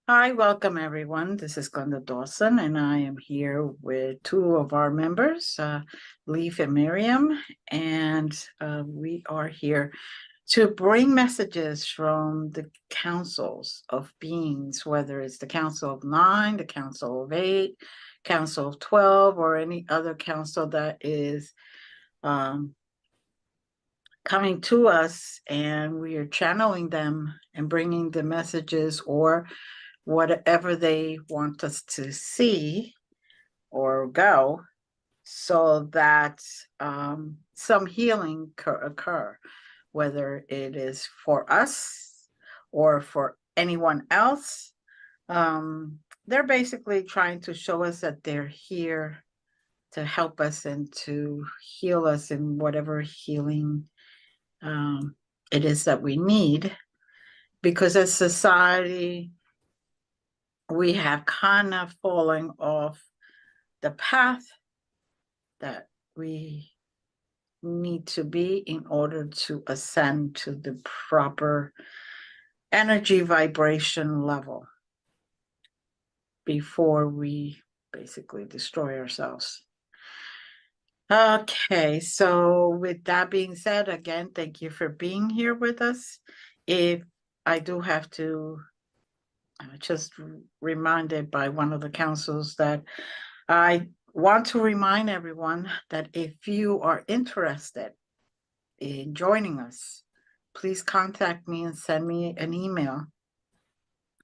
Hi, welcome everyone. This is Glenda Dawson, and I am here with two of our members, Leaf and Miriam, and we are here to bring messages from the councils of beings, whether it's the Council of 9, the Council of 8, Council of 12, or any other council that is coming to us, and we are channeling them and bringing the messages or whatever they want us to see or go, so that some healing occur, whether it is for us or for anyone else. They're basically trying to show us that they're here to help us and to heal us in whatever healing it is that we need, because as society, we have kind of fallen off the path that we need to be in order to ascend to the proper energy vibration level before we basically destroy ourselves. Okay, so with that being said, again, thank you for being here with us. If I do have to just reminded by one of the councils that I want to remind everyone that if you are interested in joining us, please contact me and send me an email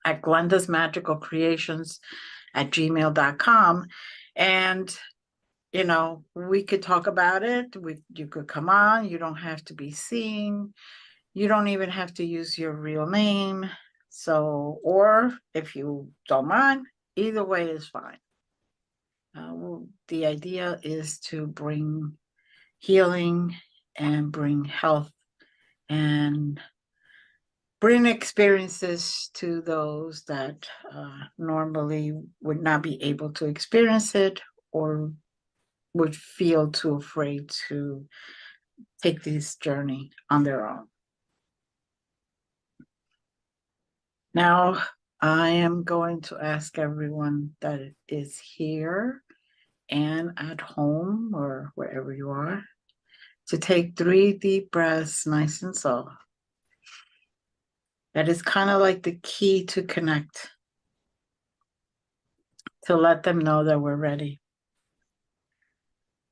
at glendasmagicalcreations@gmail.com. And, you know, we could talk about it. You could come on. You don't have to be seen. You don't even have to use your real name. So, or if you don't mind, either way is fine. The idea is to bring healing and bring health and bring experiences to those that normally would not be able to experience it or would feel too afraid to take this journey on their own. Now, I am going to ask everyone that is here and at home or wherever you are to take 3 deep breaths, nice and slow. That is kind of like the key to connect, to let them know that we're ready,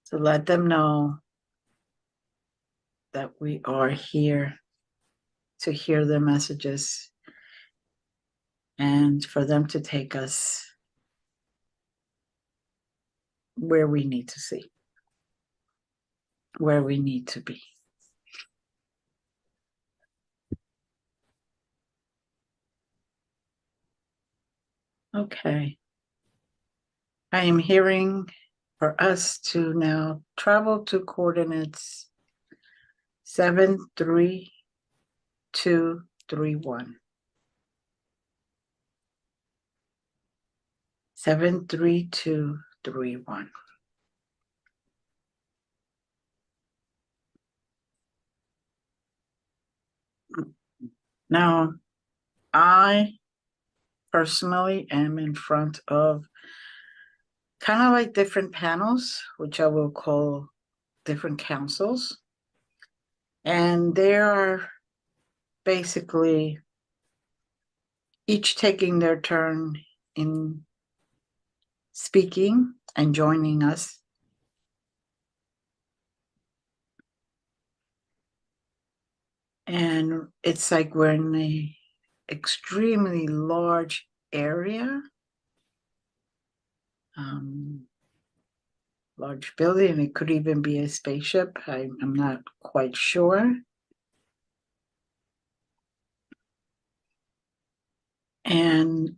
to let them know that we are here to hear their messages and for them to take us where we need to see, where we need to be. Okay. I am hearing for us to now travel to coordinates 73231. 73231. Now, I personally am in front of kind of like different panels, which I will call different councils. And they are basically each taking their turn in speaking and joining us. And it's like we're in a extremely large area, large building. It could even be a spaceship. I'm not quite sure. And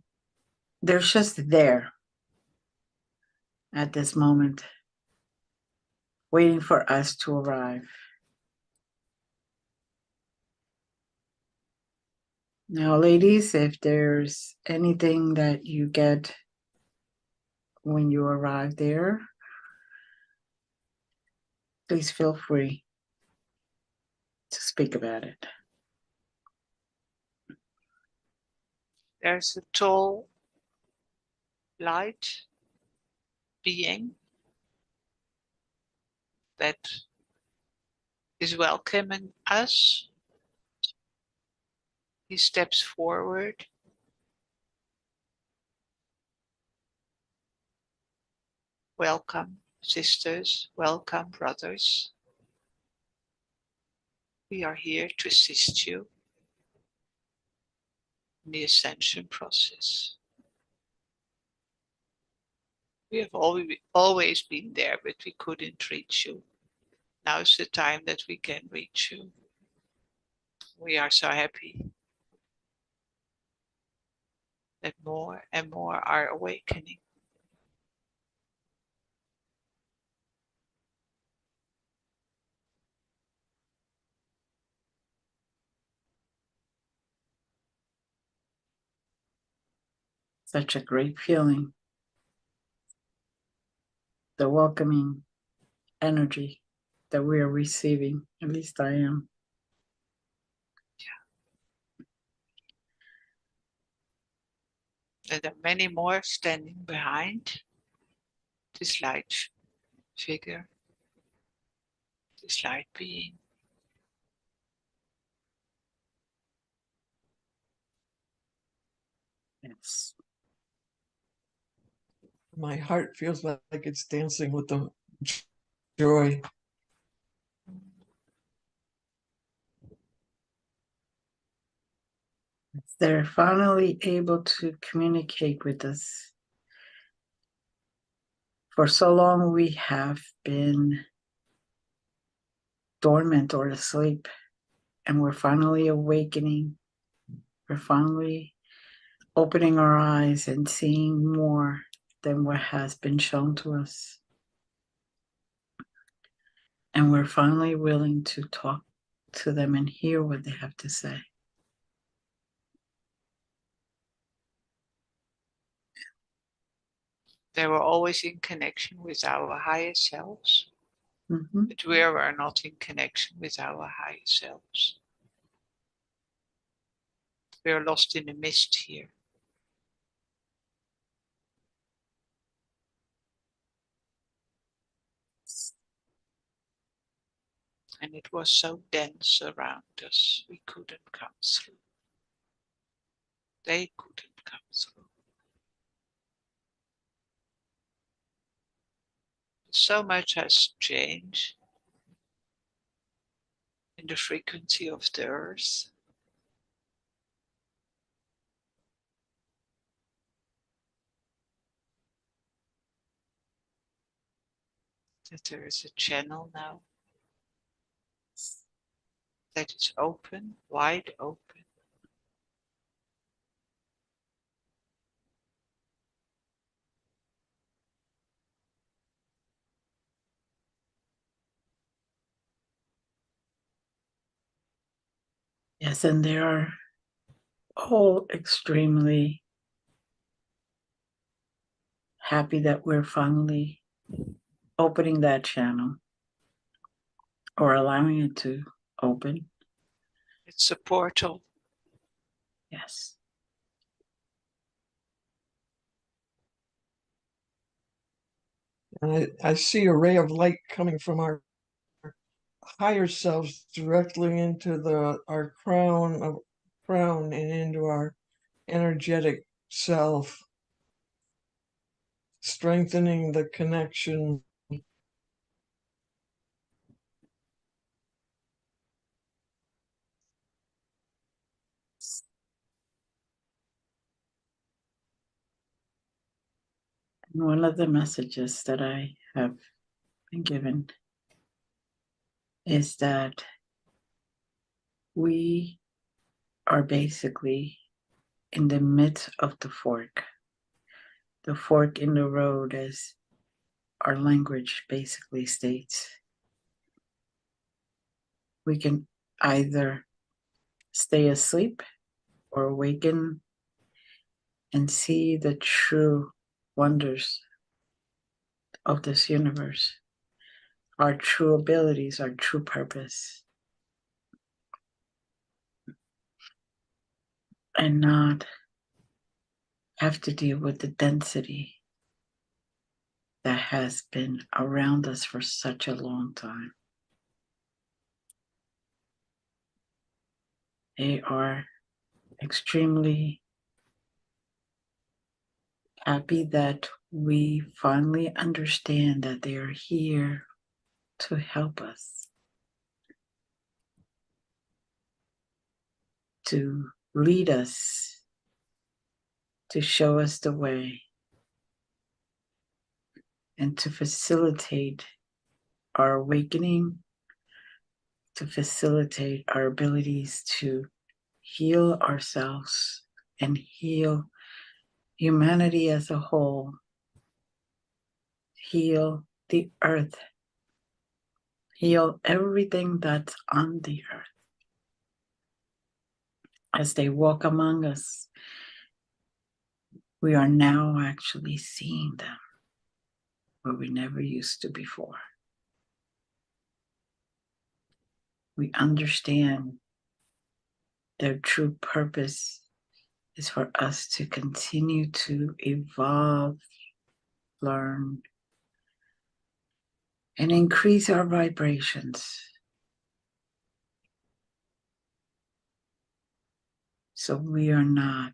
they're just there at this moment, waiting for us to arrive. Now, ladies, if there's anything that you get when you arrive there, please feel free to speak about it. There's a tall, light being that is welcoming us. He steps forward. Welcome, sisters. Welcome, brothers. We are here to assist you in the ascension process. We have always been there, but we couldn't reach you. Now is the time that we can reach you. We are so happy that more and more are awakening. Such a great feeling. The welcoming energy that we are receiving. At least I am. And there are many more standing behind this light figure, this light being. Yes. My heart feels like it's dancing with the joy. They're finally able to communicate with us. For so long, we have been dormant or asleep, and we're finally awakening. We're finally opening our eyes and seeing more than what has been shown to us. And we're finally willing to talk to them and hear what they have to say. They were always in connection with our higher selves, but we are not in connection with our higher selves. We are lost in the mist here. And it was so dense around us, we couldn't come through. They couldn't come through. So much has changed in the frequency of the earth. That there is a channel now that is open, wide open. Yes, and they are all extremely happy that we're finally opening that channel or allowing it to open. It's a portal. Yes. And I see a ray of light coming from our higher selves directly into our crown and into our energetic self, strengthening the connection. One of the messages that I have been given is that we are basically in the midst of the fork. The fork in the road, as our language basically states. We can either stay asleep or awaken and see the true wonders of this universe, our true abilities, our true purpose, and not have to deal with the density that has been around us for such a long time. They are extremely happy that we finally understand that they are here to help us, to lead us, to show us the way, and to facilitate our awakening, to facilitate our abilities to heal ourselves and heal humanity as a whole, heal the earth, heal everything that's on the earth. As they walk among us, we are now actually seeing them where we never used to before. We understand their true purpose is for us to continue to evolve, learn, and increase our vibrations so we are not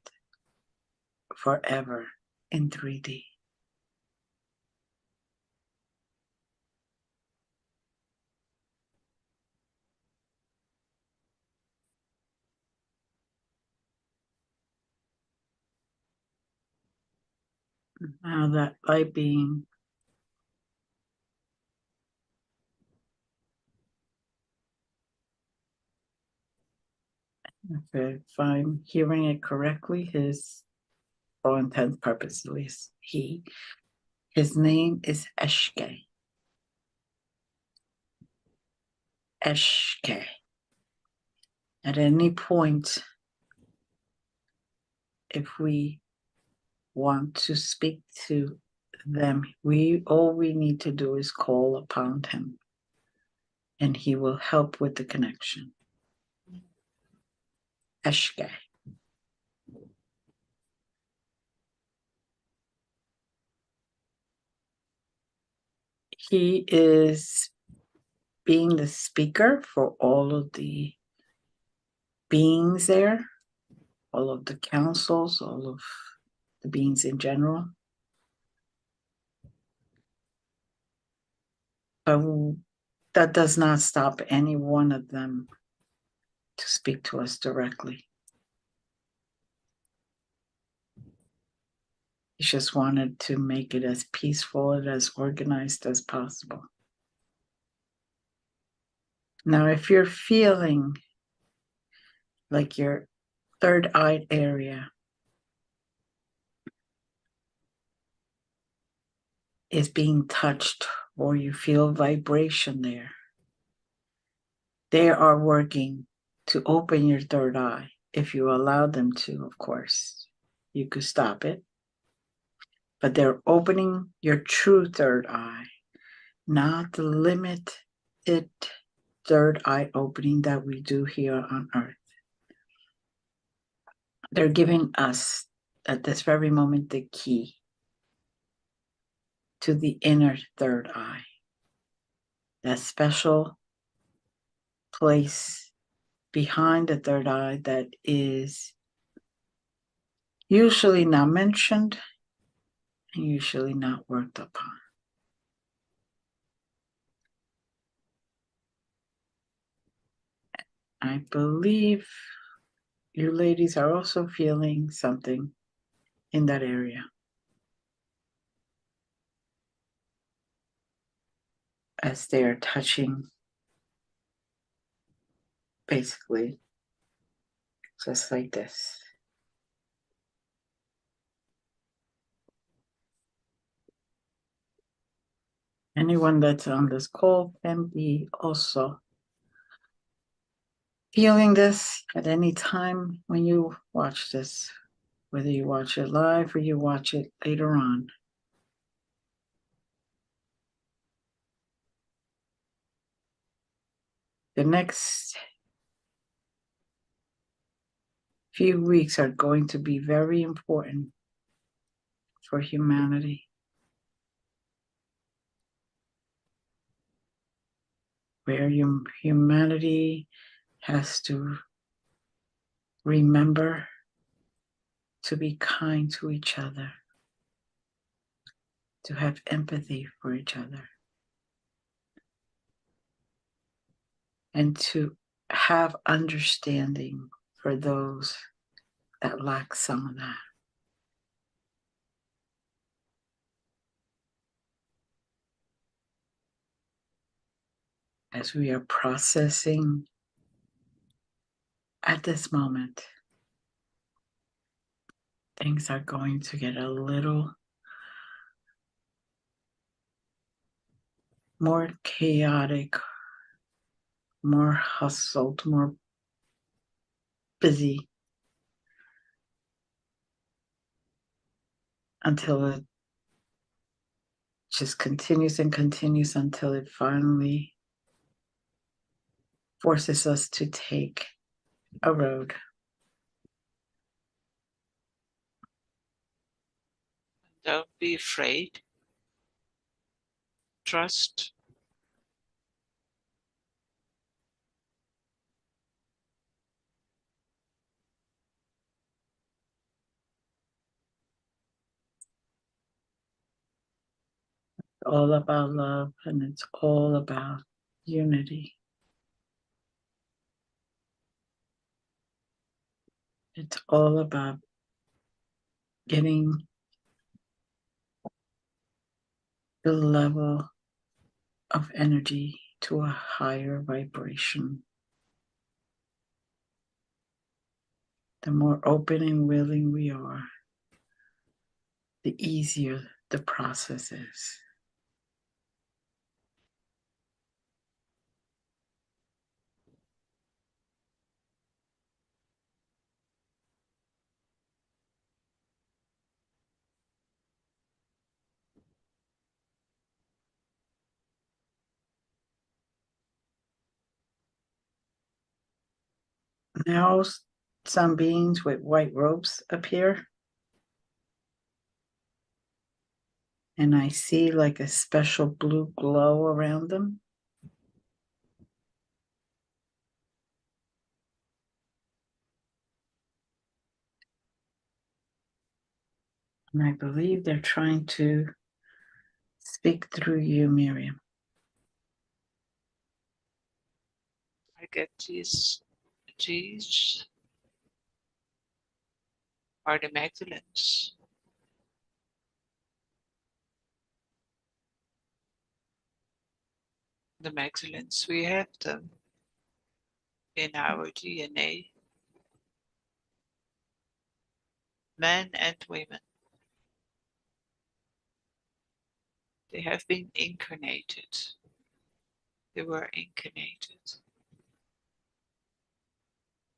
forever in 3D. Now that light being if I'm hearing it correctly, his, for all intents and purposes, at least his name is Eshke. Eshke. At any point, if we want to speak to them, all we need to do is call upon him, and he will help with the connection. Eshke. He is being the speaker for all of the beings there, all of the councils, all of the beings in general. But that does not stop any one of them to speak to us directly. He just wanted to make it as peaceful and as organized as possible. Now, if you're feeling like your third eye area is being touched or you feel vibration there, they are working to open your third eye. If you allow them to, of course, you could stop it. But they're opening your true third eye, not the limited third eye opening that we do here on Earth. They're giving us, at this very moment, the key to the inner third eye, that special place behind the third eye that is usually not mentioned and usually not worked upon. I believe you ladies are also feeling something in that area. as they are touching, basically, just like this. Anyone that's on this call can be also feeling this at any time when you watch this, whether you watch it live or you watch it later on. The next few weeks are going to be very important for humanity, where humanity has to remember to be kind to each other, to have empathy for each other, and to have understanding for those that lack some of that. As we are processing at this moment, things are going to get a little more chaotic, more hustled, more busy, until it just continues and continues until it finally forces us to take a road. Don't be afraid. Trust. All about love, and it's all about unity. It's all about getting the level of energy to a higher vibration. The more open and willing we are, the easier the process is. Now, some beings with white robes appear, and I see like a special blue glow around them. And I believe they're trying to speak through you, Miriam. I get these are the Magdalens. The Magdalens, we have them in our DNA, men and women. They have been incarnated. They were incarnated.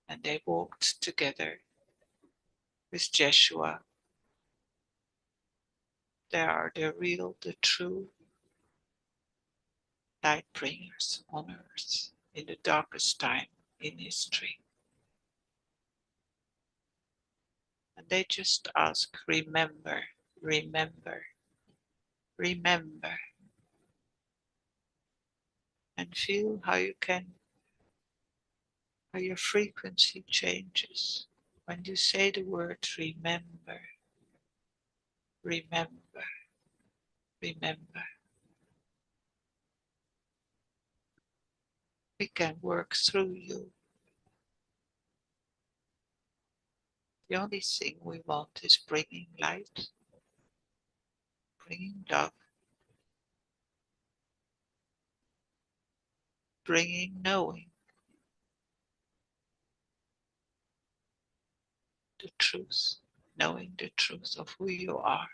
And they walked together with Jeshua. They are the real, the true light bringers on earth in the darkest time in history. And they just ask, remember, remember, remember. And feel how your frequency changes when you say the word remember, remember, remember. We can work through you. The only thing we want is bringing light, bringing love, bringing knowing, the truth, knowing the truth of who you are.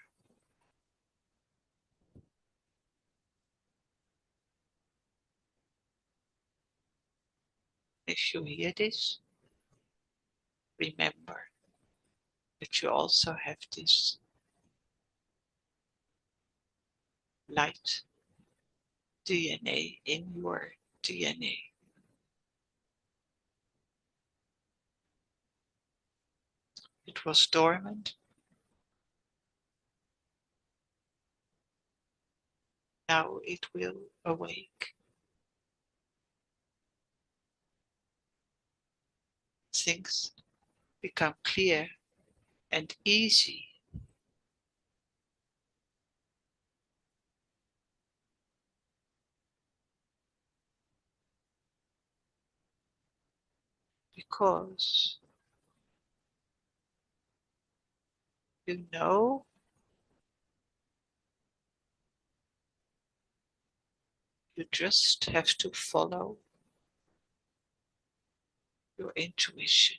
If you hear this, remember that you also have this light DNA in your DNA. It was dormant. Now it will awake. Things become clear and easy. Because you know you just have to follow your intuition.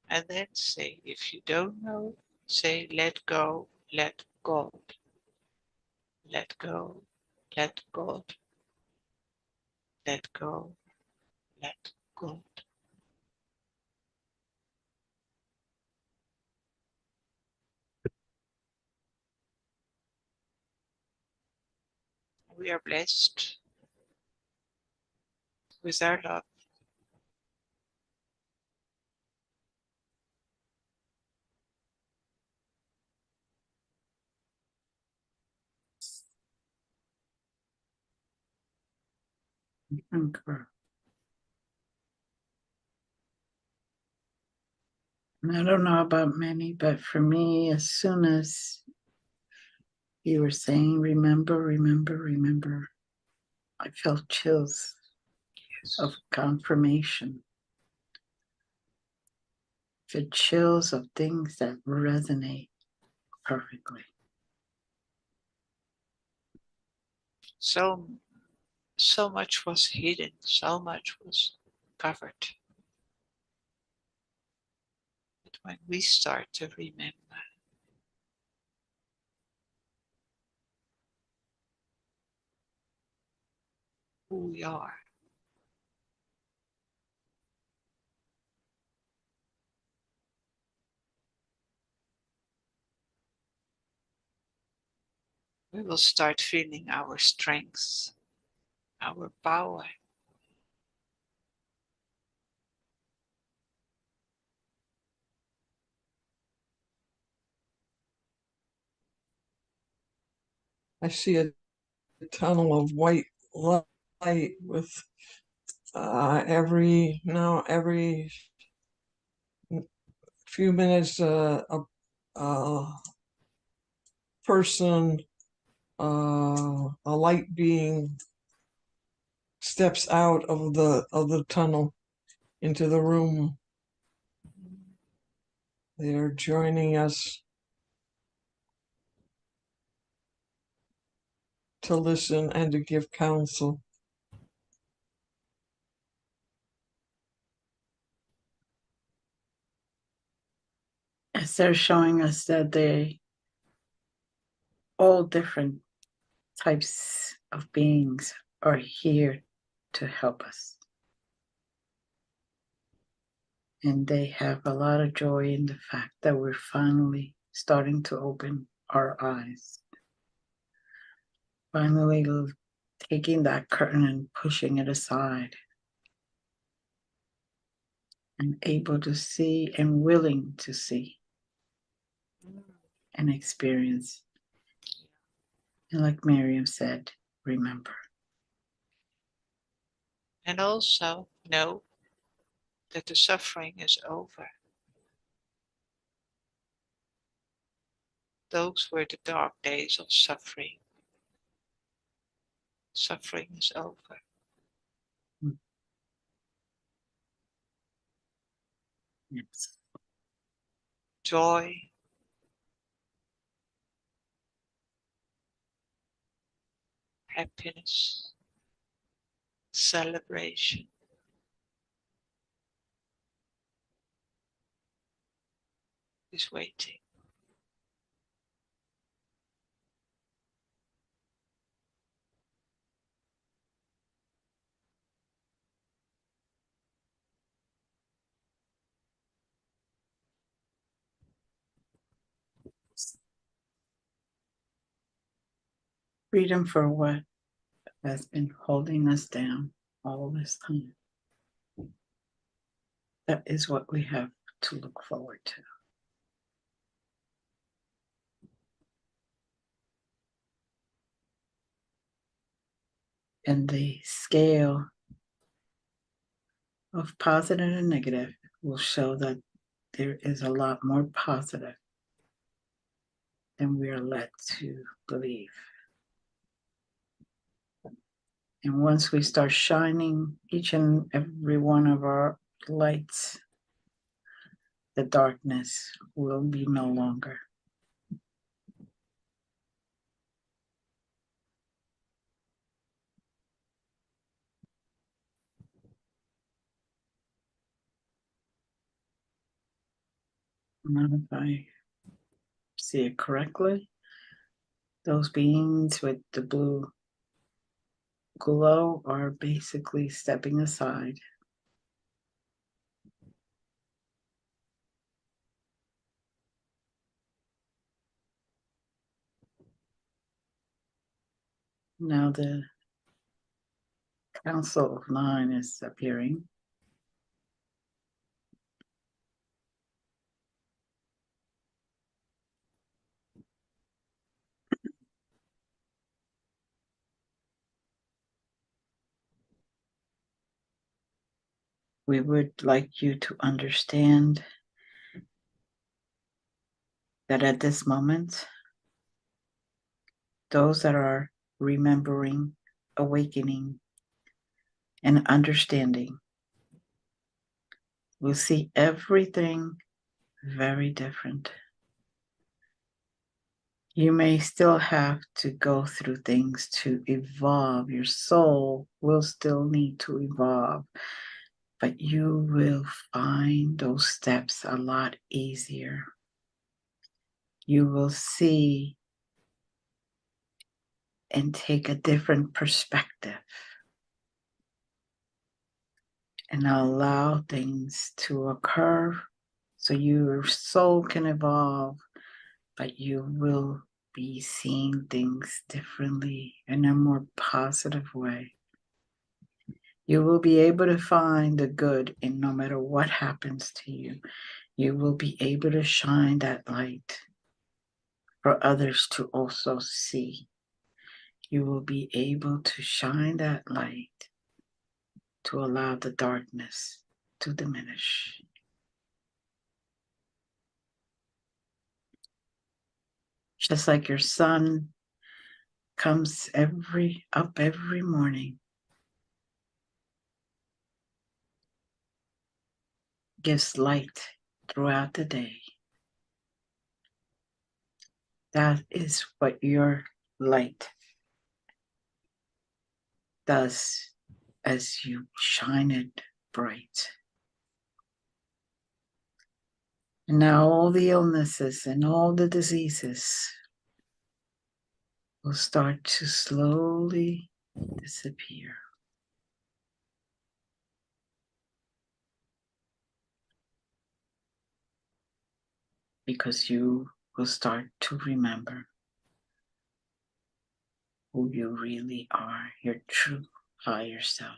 And then say, if you don't know, say, let go, let God. Let go, let God. Let go, let God. We are blessed with our love. Encore. And I don't know about many, but for me, as soon as you were saying, remember, remember, remember, I felt chills Yes. of confirmation. The chills of things that resonate perfectly. So much was hidden, so much was covered. But when we start to remember, who we are, we will start feeling our strengths, our power. I see a tunnel of white light with every few minutes a person, a light being steps out of the tunnel into the room. They are joining us to listen and to give counsel. As they're showing us that they all different types of beings are here to help us. And they have a lot of joy in the fact that we're finally starting to open our eyes. Finally taking that curtain and pushing it aside. And able to see and willing to see and experience. And like Miriam said, remember. And also know that the suffering is over. Those were the dark days of suffering. Suffering is over. Yes. Joy, happiness, celebration. Is waiting. Freedom for what has been holding us down all this time. That is what we have to look forward to. And the scale of positive and negative will show that there is a lot more positive than we are led to believe. And once we start shining each and every one of our lights, the darkness will be no longer. Not if I see it correctly. Those beings with the blue glow are basically stepping aside. Now the Council of Nine is appearing. We would like you to understand that at this moment, those that are remembering, awakening, and understanding will see everything very different. You may still have to go through things to evolve. Your soul will still need to evolve, but you will find those steps a lot easier. You will see and take a different perspective and allow things to occur so your soul can evolve, but you will be seeing things differently in a more positive way. You will be able to find the good in no matter what happens to you. You will be able to shine that light for others to also see. You will be able to shine that light to allow the darkness to diminish. Just like your sun comes up every morning, gives light throughout the day. That is what your light does as you shine it bright. And now all the illnesses and all the diseases will start to slowly disappear. Because you will start to remember who you really are, your true higher self.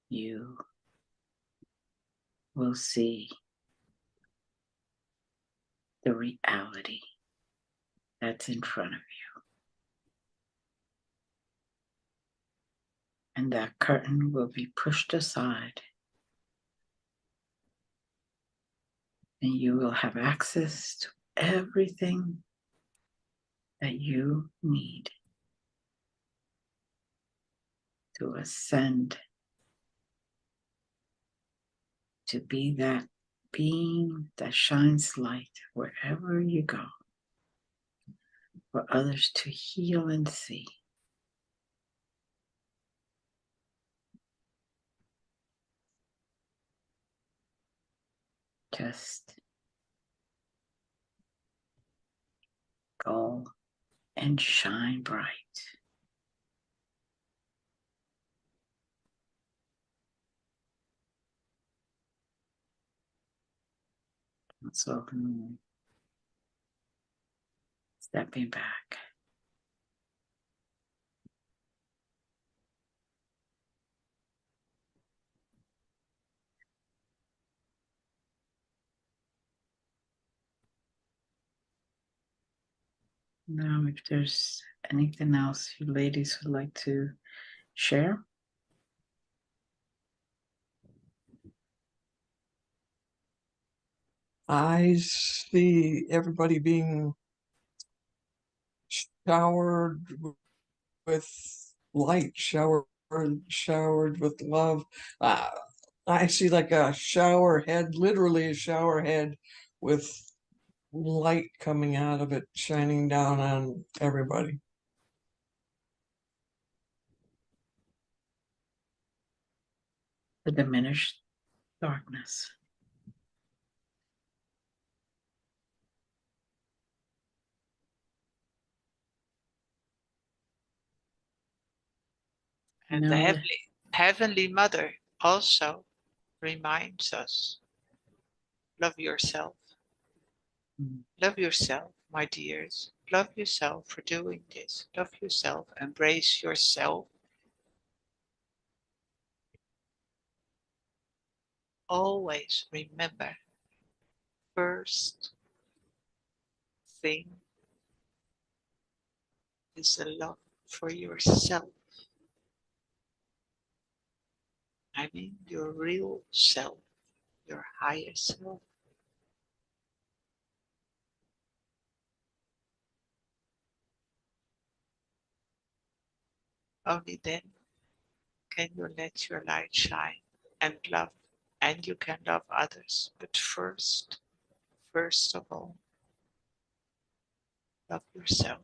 You will see the reality that's in front of you. And that curtain will be pushed aside. And you will have access to everything that you need to ascend, to be that being that shines light wherever you go. for others to heal and see. Just go and shine bright. So stepping back. Now, if there's anything else you ladies would like to share. I see everybody being showered with light, showered with love. I see like a shower head, literally a shower head with light coming out of it, shining down on everybody. The diminished darkness. And Now the that- Heavenly Mother also reminds us, love yourself. Mm. Love yourself, my dears. Love yourself for doing this. Love yourself. Embrace yourself. Always remember, first thing is a love for yourself. I mean your real self, your higher self. Only then can you let your light shine and love, and you can love others. But first of all, love yourself.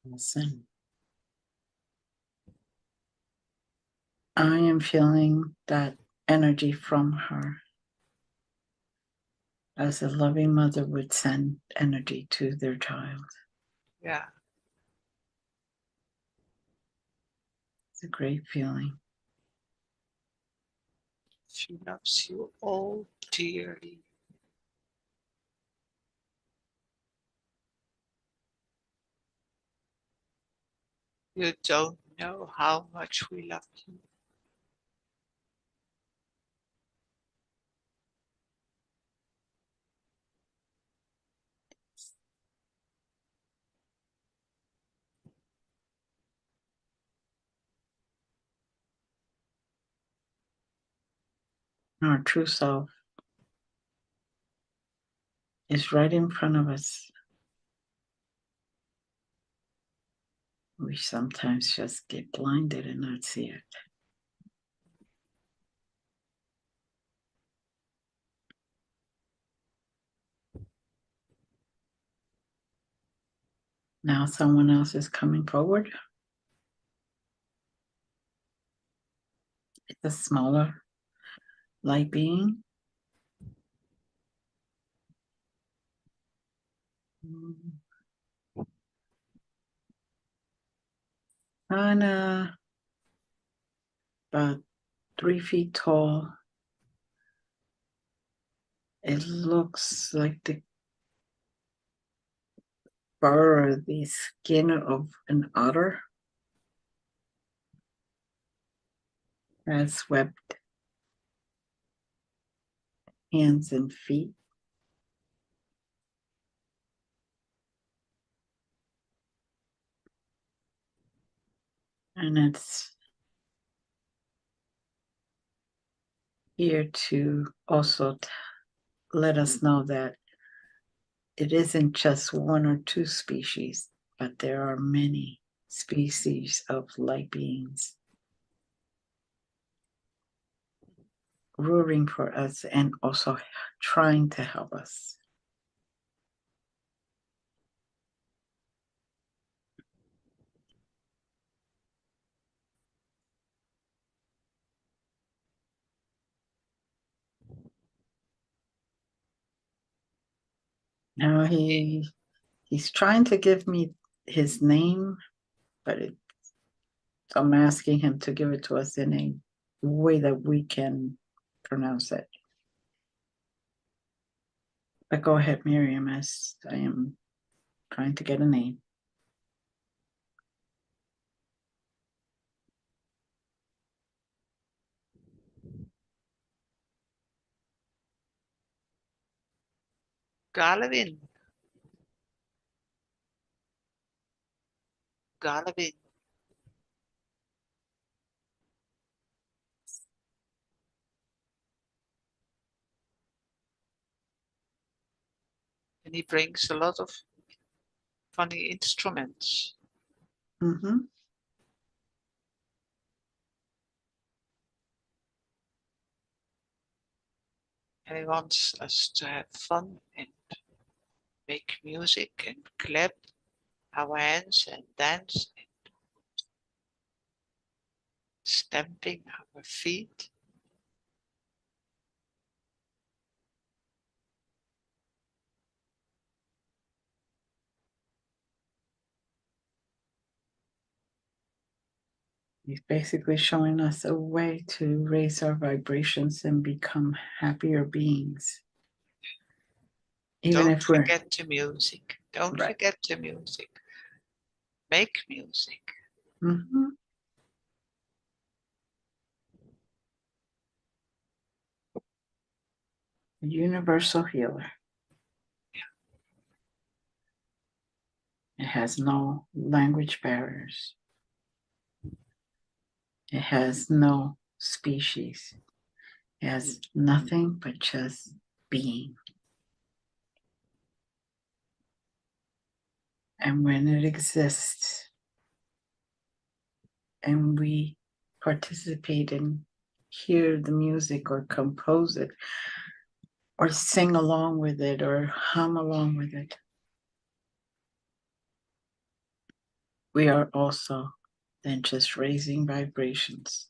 Listen. I am feeling that energy from her as a loving mother would send energy to their child. Yeah, It's a great feeling. she loves you all dearly. You don't know how much we love you. Our true self is right in front of us. We sometimes just get blinded and not see it. Now someone else is coming forward. It's a smaller light being. Kind about 3 feet tall. It looks like the fur or the skin of an otter. Has webbed hands and feet. And it's here to also let us know that it isn't just one or two species, but there are many species of light beings. rooting for us and also trying to help us. Now he's trying to give me his name, but I'm asking him to give it to us in a way that we can pronounce it. But go ahead, Miriam, as I am trying to get a name. Galvin. Galvin. And he brings a lot of funny instruments. Mm-hmm. And he wants us to have fun and make music and clap our hands and dance and stamping our feet. He's basically showing us a way to raise our vibrations and become happier beings. Even Don't if we're forget the music. Don't right. forget the music. Make music. Mm-hmm. Universal healer. It has no language barriers. It has no species. It has nothing but just being. And when it exists and we participate and hear the music or compose it or sing along with it or hum along with it, we are also then just raising vibrations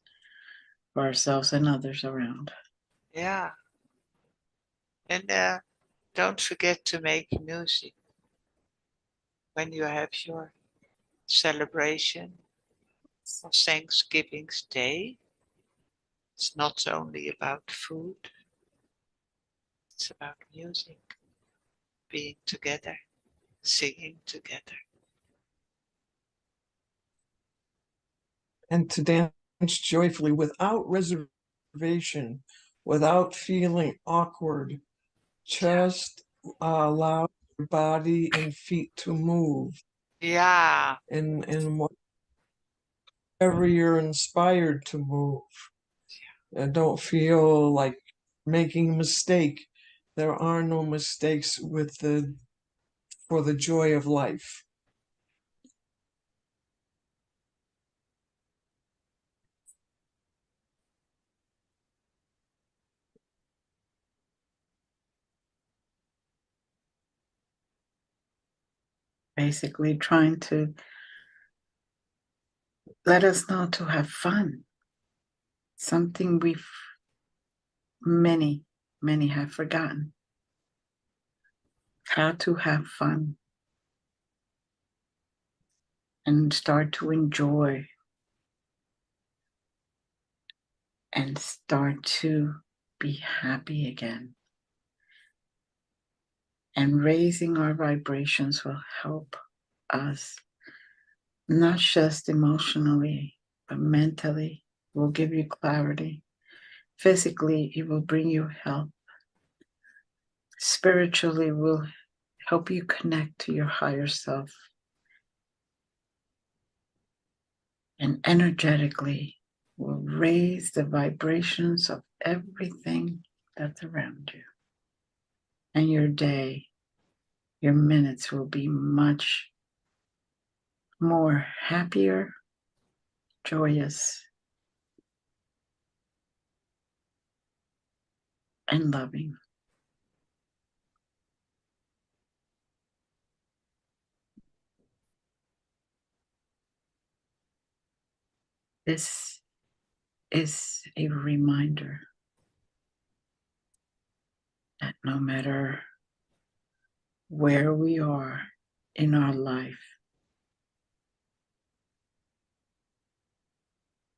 for ourselves and others around. Yeah. And don't forget to make music when you have your celebration of Thanksgiving's Day. It's not only about food, it's about music, being together, singing together. And to dance joyfully without reservation, without feeling awkward. Just allow your body and feet to move Yeah, and whatever you're inspired to move. And don't feel like making a mistake. There are no mistakes for the joy of life. Basically, trying to let us know to have fun. Something many have forgotten. How to have fun and start to enjoy and start to be happy again. And raising our vibrations will help us, not just emotionally, but mentally. Will give you clarity. Physically, it will bring you health. Spiritually, will help you connect to your higher self. And energetically, will raise the vibrations of everything that's around you. And your day, your minutes will be much more happier, joyous, and loving. This is a reminder that no matter where we are in our life,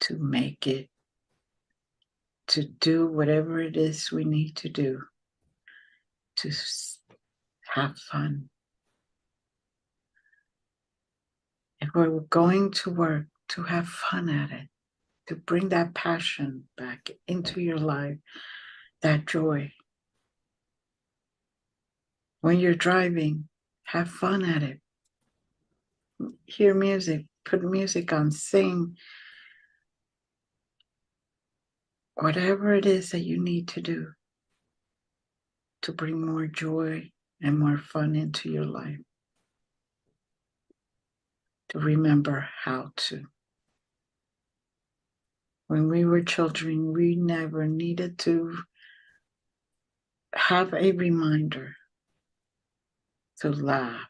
to make it, to do whatever it is we need to do, to have fun. If we're going to work, to have fun at it, to bring that passion back into your life, that joy. When you're driving, have fun at it. Hear music, put music on, sing. Whatever it is that you need to do to bring more joy and more fun into your life. To remember how to. When we were children, we never needed to have a reminder to laugh,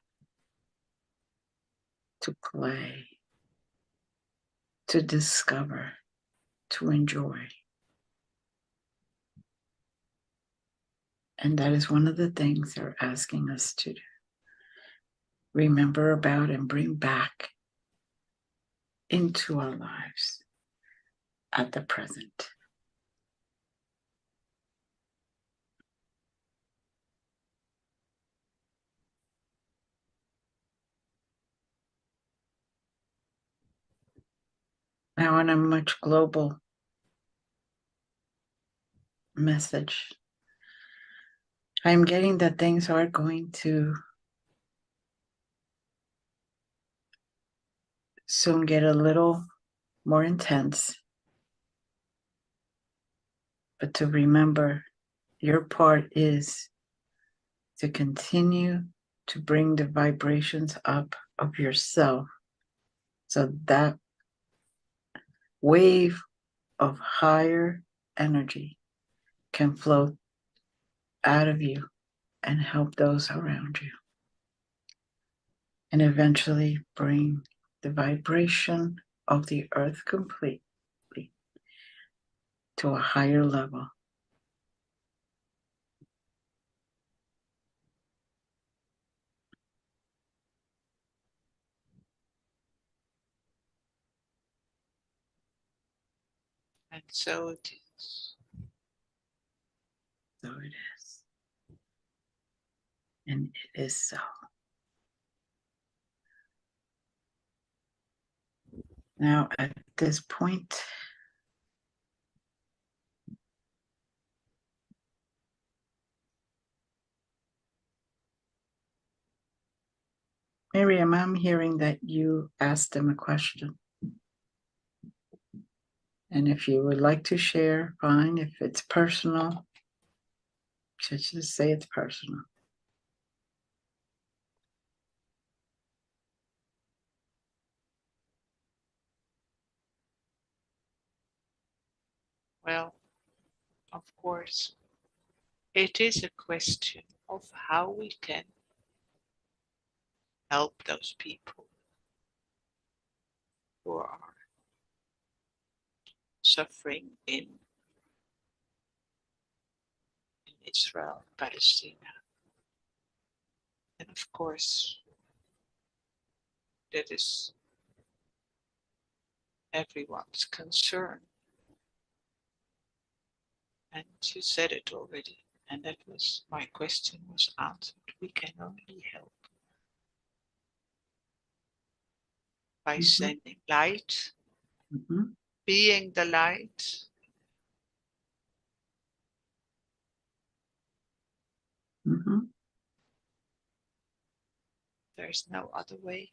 to play, to discover, to enjoy. And that is one of the things they're asking us to do. Remember about and bring back into our lives at the present. Now, on a much global message, I'm getting that things are going to soon get a little more intense. But to remember, your part is to continue to bring the vibrations up of yourself so that wave of higher energy can flow out of you and help those around you. And eventually bring the vibration of the earth completely to a higher level. And so it is. So it is. And it is so. Now, at this point, Miriam, I'm hearing that you asked them a question. And if you would like to share, fine. If it's personal, just say it's personal. Well, of course, it is a question of how we can help those people who are suffering in Israel, Palestine. And of course, that is everyone's concern. And you said it already, and that was my question was answered. We can only help by sending light, being the light, there's no other way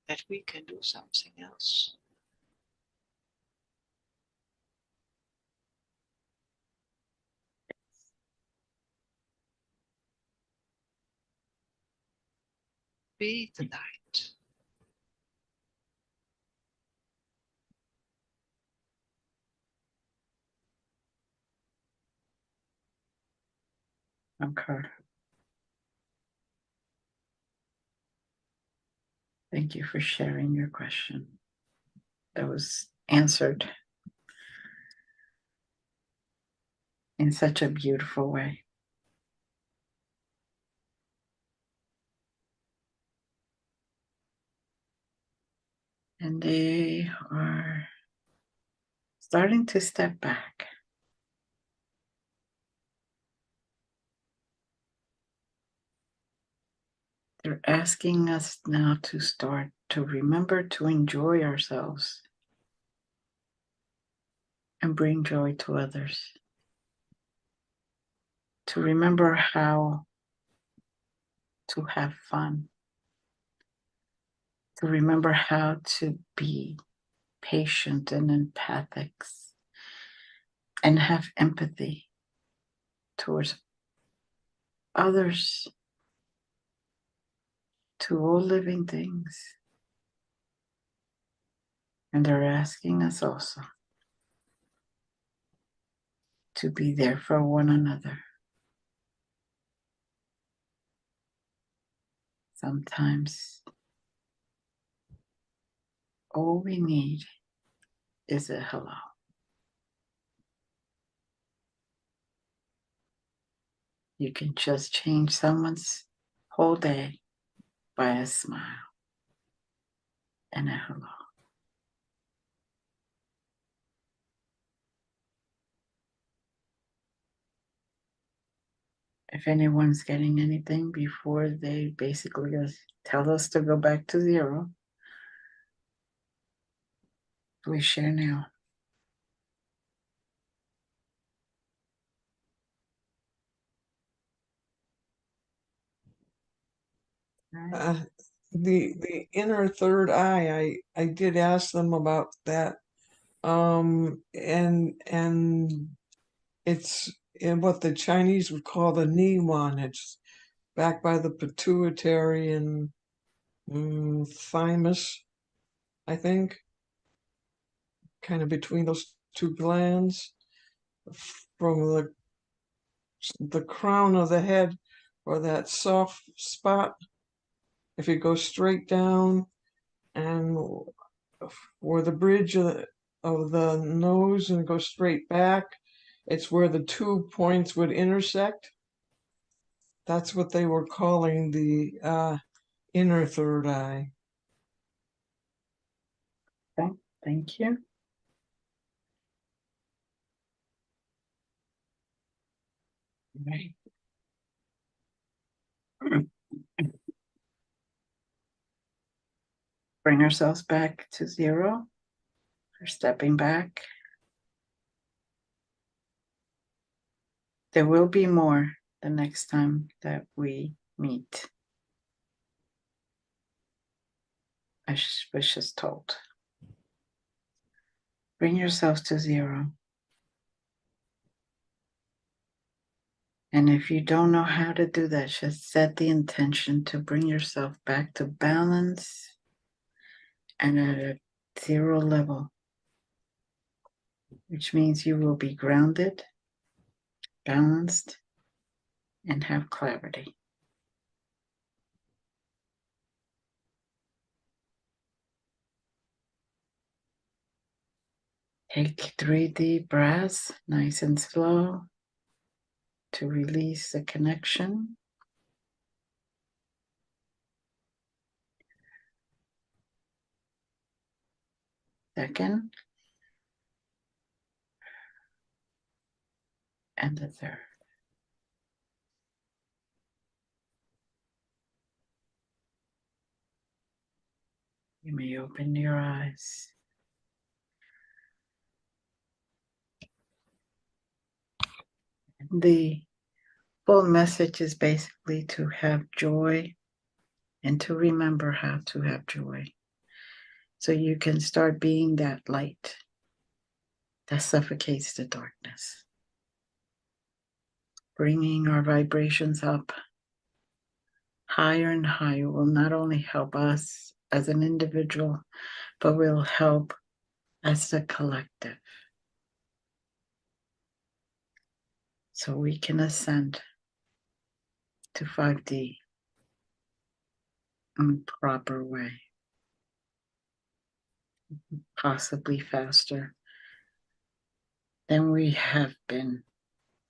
that we can do something else. Be the light. Encore. Thank you for sharing your question. That was answered in such a beautiful way. And they are starting to step back. They're asking us now to start to remember to enjoy ourselves and bring joy to others. To remember how to have fun. To remember how to be patient and empathic and have empathy towards others, to all living things. And they're asking us also to be there for one another. Sometimes all we need is a hello. You can just change someone's whole day by a smile and a hello. If anyone's getting anything before they basically tell us to go back to zero, please share now. The inner third eye, I did ask them about that. And it's in what the Chinese would call the knee one. It's back by the pituitary and thymus, I think, kind of between those two glands, from the crown of the head, or that soft spot. If you go straight down, and for the bridge of the nose and go straight back, it's where the 2 points would intersect. That's what they were calling the inner third eye. Okay, thank you. Right. Bring ourselves back to zero. We're stepping back. There will be more the next time that we meet. I was just told. Bring yourselves to zero. And if you don't know how to do that, just set the intention to bring yourself back to balance and at a zero level, which means you will be grounded, balanced, and have clarity. Take 3 deep breaths, nice and slow, to release the connection. Second, and the third. You may open your eyes. The full message is basically to have joy and to remember how to have joy. So you can start being that light that suffocates the darkness. Bringing our vibrations up higher and higher will not only help us as an individual, but will help as a collective. So we can ascend to 5D in a proper way, possibly faster than we have been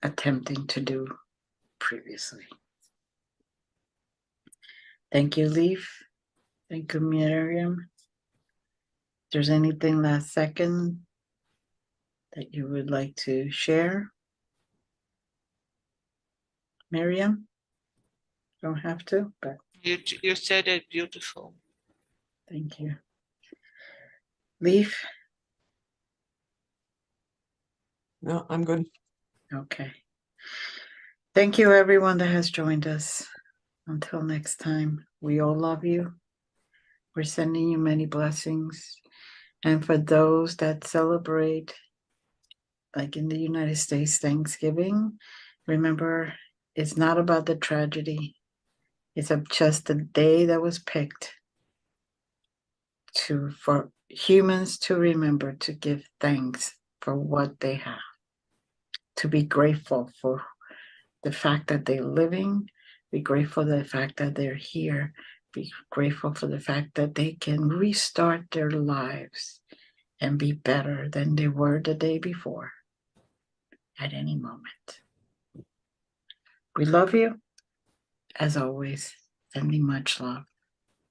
attempting to do previously. Thank you, Leaf. Thank you, Miriam. If there's anything last second that you would like to share, Miriam? Don't have to, but You said it beautiful. thank you. Leaf? No, I'm good. Okay. Thank you, everyone that has joined us. Until next time, we all love you. We're sending you many blessings. And for those that celebrate, like in the United States, Thanksgiving, remember, it's not about the tragedy. It's just the day that was picked for humans to remember to give thanks for what they have, to be grateful for the fact that they're living, be grateful for the fact that they're here, be grateful for the fact that they can restart their lives and be better than they were the day before at any moment. We love you, as always, sending much love.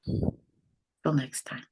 Till next time.